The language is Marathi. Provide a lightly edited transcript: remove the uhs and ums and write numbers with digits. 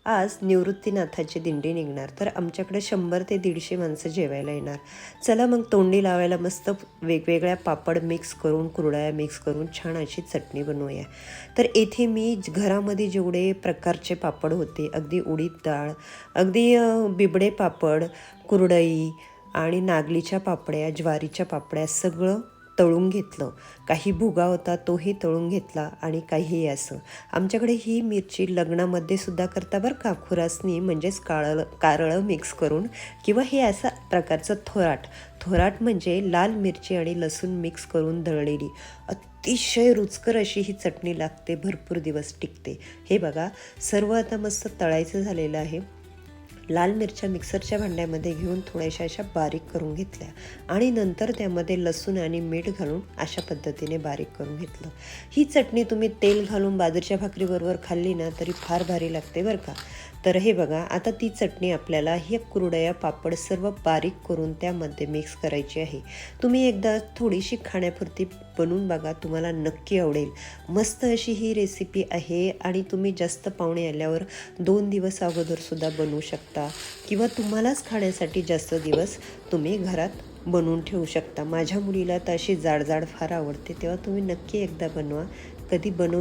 आज निवृत्तीनाथाची दिंडी निघणार, तर आमच्याकडे 100 ते 150 माणसं जेवायला येणार. चला मग तोंडी लावायला मस्त वेगवेगळ्या पापड मिक्स करून, कुरडया मिक्स करून छान अशी चटणी बनवूया. तर येथे मी घरामध्ये जेवढे प्रकारचे पापड होते, अगदी उडीद डाळ, अगदी बिबडे पापड, कुरडई आणि नागलीच्या पापड्या, ज्वारीच्या पापड्या सगळं तळून घेतलं. काही भुगा होता तोही तळून घेतला आणि काही असं. आमच्याकडे ही मिरची लग्नामध्ये सुद्धा करता बरं का, खुरासनी म्हणजेच कारळं मिक्स करून, किंवा हे असं प्रकारचं थोराट. थोराट म्हणजे लाल मिरची आणि लसूण मिक्स करून दळलेली अतिशय रुचकर अशी ही चटणी लागते, भरपूर दिवस टिकते. हे बघा, सर्व आता मस्त तळायचं झालेलं आहे. लाल मिरच्या मिक्सरच्या भांड्यामध्ये घेऊन थोड्याशा अशा बारीक करून घेतल्या आणि नंतर त्यामध्ये लसूण आणि मीठ घालून अशा पद्धतीने बारीक करून घेतलं. ही चटणी तुम्ही तेल घालून बाजरीच्या भाकरीबरोबर खाल्ली ना तरी फार भारी लागते बरं का. तर हे बघा, आता ती चटणी आपल्याला हे कुरडया पापड सर्व बारीक करून त्यामध्ये मिक्स करायची आहे. तुम्ही एकदा थोडीशी खाण्यापुरती बनवून बघा, तुम्हाला नक्की आवडेल. मस्त अशी ही रेसिपी आहे आणि तुम्ही जास्त पाहुणे आल्यावर 2 दिवस अगोदरसुद्धा बनवू शकता किंवा तुम्हालाच खाण्यासाठी जास्त दिवस तुम्ही घरात बनवून ठेवू शकता. माझ्या मुलीला तर अशी जाड जाड फार आवडते, तेव्हा तुम्ही नक्की एकदा बनवा. कधी बनवली